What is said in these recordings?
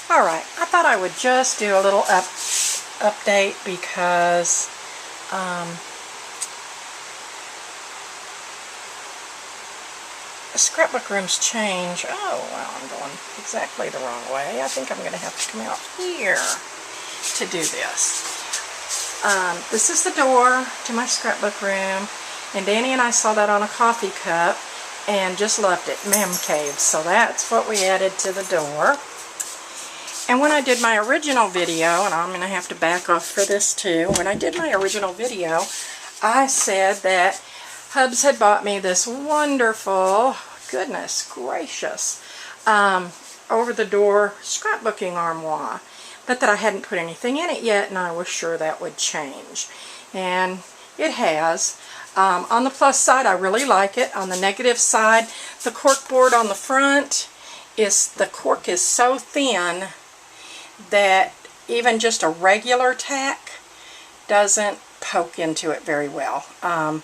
Alright, I thought I would just do a little update because the scrapbook room's change. Oh, well, I'm going exactly the wrong way. I think I'm going to have to come out here to do this. This is the door to my scrapbook room, and Danny and I saw that on a coffee cup and just loved it, Man Cave. So that's what we added to the door. And when I did my original video, and I'm going to have to back off for this too, when I did my original video, I said that Hubs had bought me this wonderful, goodness gracious, over-the-door scrapbooking armoire, but that I hadn't put anything in it yet, and I was sure that would change. And it has. On the plus side, I really like it. On the negative side, the cork board on the front, the cork is so thin that even just a regular tack doesn't poke into it very well. I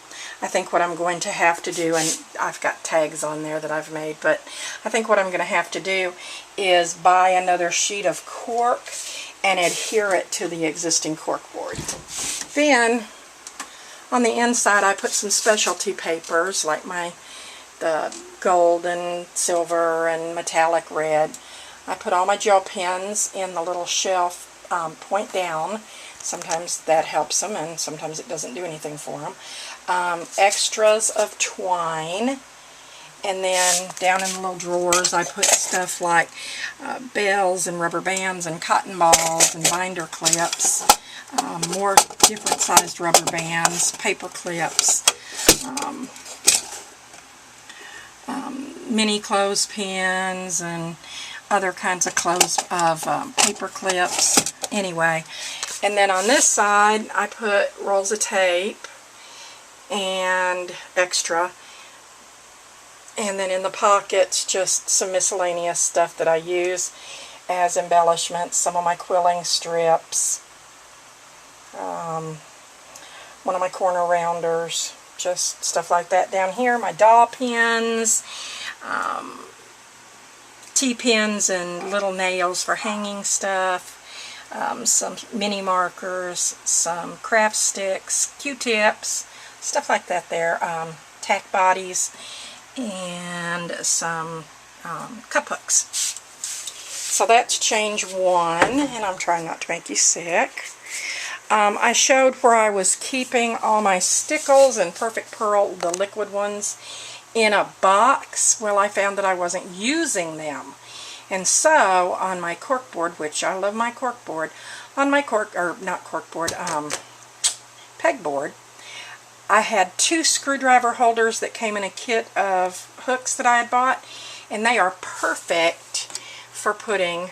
think what I'm going to have to do, and I've got tags on there that I've made, but I think what I'm going to have to do is buy another sheet of cork and adhere it to the existing cork board. Then on the inside I put some specialty papers like the gold and silver and metallic red. I put all my gel pens in the little shelf point down. Sometimes that helps them, and sometimes it doesn't do anything for them. Extras of twine, and then down in the little drawers I put stuff like bells and rubber bands and cotton balls and binder clips, more different sized rubber bands, paper clips, mini clothespins, and other kinds of paper clips. Anyway, and then on this side I put rolls of tape and extra, and then in the pockets just some miscellaneous stuff that I use as embellishments, some of my quilling strips, one of my corner rounders, just stuff like that. Down here my dowel pins, T-pins and little nails for hanging stuff, some mini markers, some craft sticks, Q-tips, stuff like that there, tack bodies, and some cup hooks. So that's change one, and I'm trying not to make you sick. I showed where I was keeping all my stickles and Perfect Pearl, the liquid ones, in a box. Well, I found that I wasn't using them. And so, on my cork board, which I love my cork board, on my pegboard, I had 2 screwdriver holders that came in a kit of hooks that I had bought, and they are perfect for putting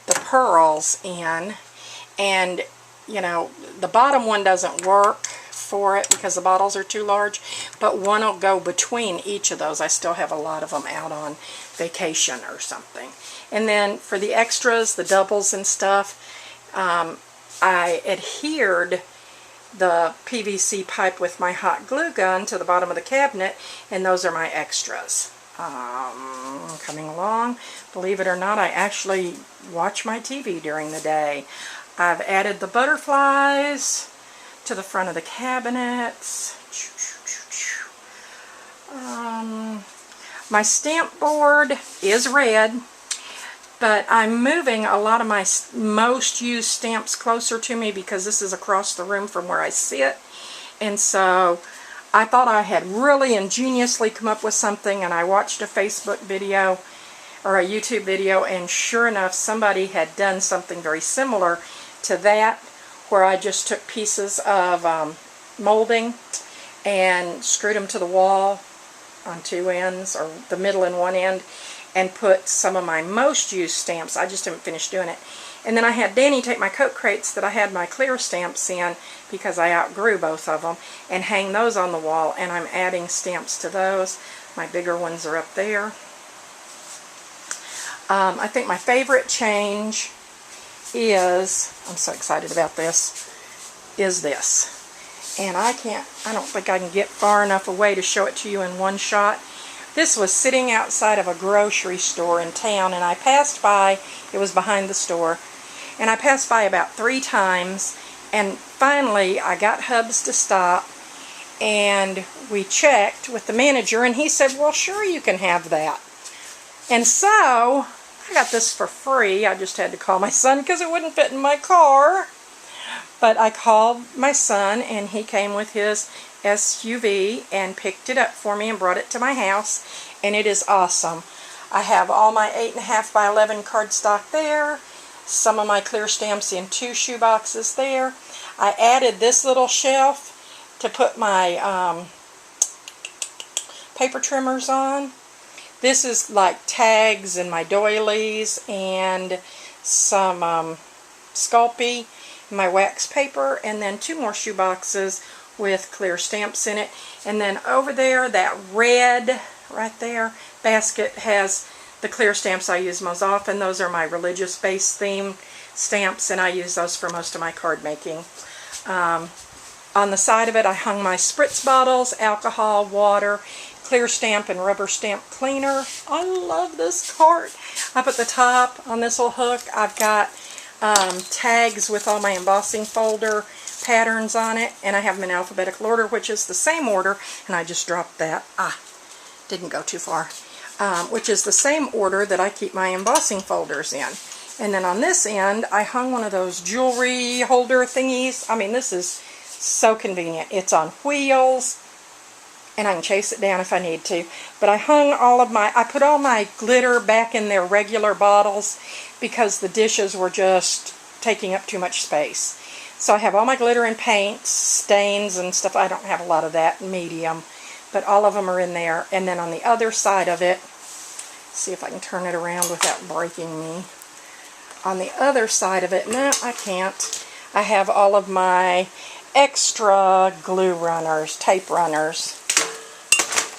the pearls in. And, you know, the bottom one doesn't work for it because the bottles are too large, but one will go between each of those. I still have a lot of them out on vacation or something. And then for the extras, the doubles and stuff, I adhered the PVC pipe with my hot glue gun to the bottom of the cabinet, and those are my extras. Coming along, believe it or not, I actually watch my TV during the day. I've added the butterflies to the front of the cabinets. My stamp board is red, but I'm moving a lot of my most used stamps closer to me because this is across the room from where I sit. And so I thought I had really ingeniously come up with something, and I watched a Facebook video or a YouTube video, and sure enough somebody had done something very similar to that, where I just took pieces of molding and screwed them to the wall on 2 ends, or the middle and one end, and put some of my most used stamps. I just haven't finished doing it. And then I had Danny take my Coke crates that I had my clear stamps in, because I outgrew both of them, and hang those on the wall, and I'm adding stamps to those. My bigger ones are up there. I think my favorite change is, I'm so excited about this, is this. And I don't think I can get far enough away to show it to you in one shot, This was sitting outside of a grocery store in town, and I passed by. It was behind the store, and I passed by about 3 times, and finally I got Hubs to stop, and we checked with the manager, and he said, well, sure, you can have that. And so I got this for free. I just had to call my son because it wouldn't fit in my car. But I called my son, and he came with his SUV and picked it up for me and brought it to my house, and it is awesome. I have all my 8.5 by 11 cardstock there, some of my clear stamps in 2 shoe boxes there. I added this little shelf to put my paper trimmers on. This is like tags and my doilies and some Sculpey, my wax paper, and then 2 more shoe boxes with clear stamps in it. And then over there, that red right there basket has the clear stamps I use most often. Those are my religious based theme stamps, and I use those for most of my card making. On the side of it, I hung my spritz bottles, alcohol, water, clear stamp, and rubber stamp cleaner. I love this cart. Up at the top on this little hook, I've got tags with all my embossing folder patterns on it, and I have them in alphabetical order, which is the same order, and I just dropped that. Didn't go too far. Which is the same order that I keep my embossing folders in. And then on this end, I hung one of those jewelry holder thingies. I mean, this is so convenient. It's on wheels, and I can chase it down if I need to. But I hung I put all my glitter back in their regular bottles because the dishes were just taking up too much space. So I have all my glitter and paints, stains and stuff. I don't have a lot of that, medium, but all of them are in there. And then on the other side of it, see if I can turn it around without breaking me. On the other side of it, no, I can't. I have all of my extra glue runners, tape runners.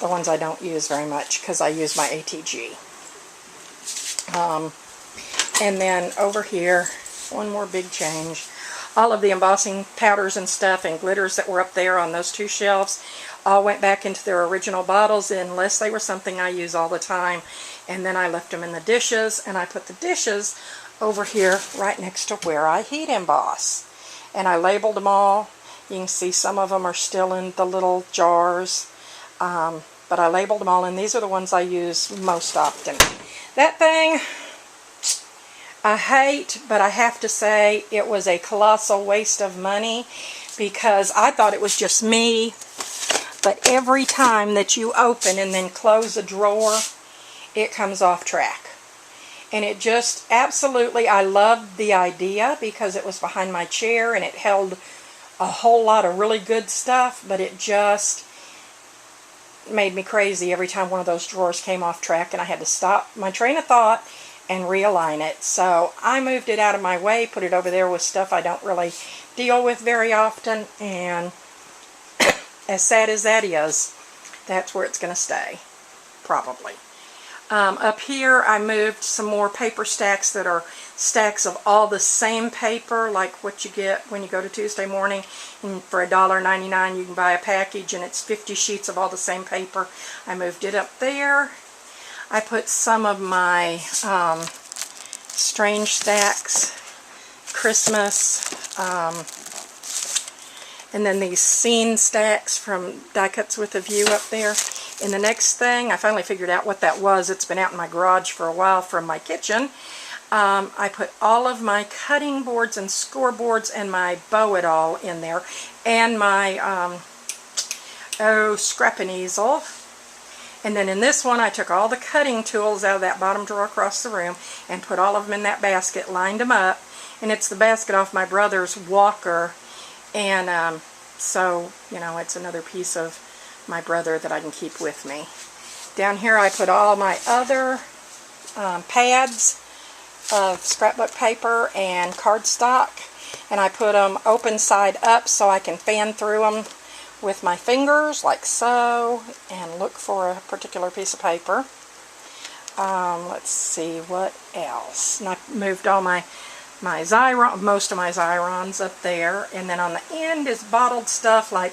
The ones I don't use very much because I use my ATG. And then over here, one more big change. All of the embossing powders and stuff and glitters that were up there on those 2 shelves all went back into their original bottles unless they were something I use all the time. And then I left them in the dishes, and I put the dishes over here right next to where I heat emboss. And I labeled them all. You can see some of them are still in the little jars. But I labeled them all, and these are the ones I use most often. That thing, I hate, but I have to say it was a colossal waste of money because I thought it was just me. But every time that you open and then close a drawer, it comes off track. And it just absolutely, I loved the idea because it was behind my chair and it held a whole lot of really good stuff, but it just made me crazy every time one of those drawers came off track, and I had to stop my train of thought and realign it. So I moved it out of my way, put it over there with stuff I don't really deal with very often, and as sad as that is, that's where it's going to stay, probably. Up here I moved some more paper stacks that are stacks of all the same paper, like what you get when you go to Tuesday Morning, and for $1.99 you can buy a package and it's 50 sheets of all the same paper. I moved it up there. I put some of my Strange Stacks, Christmas, and then these Scene Stacks from Die Cuts with a View up there. And the next thing, I finally figured out what that was. It's been out in my garage for a while from my kitchen. I put all of my cutting boards and scoreboards and my bow it all in there, and my scrapping easel. And then in this one, I took all the cutting tools out of that bottom drawer across the room and put all of them in that basket, lined them up. And it's the basket off my brother's walker. And so, you know, it's another piece of my brother that I can keep with me. Down here I put all my other pads of scrapbook paper and cardstock, and I put them open side up so I can fan through them with my fingers like so and look for a particular piece of paper. Let's see what else. And I moved all my Xyron, most of my Xyrons up there, and then on the end is bottled stuff like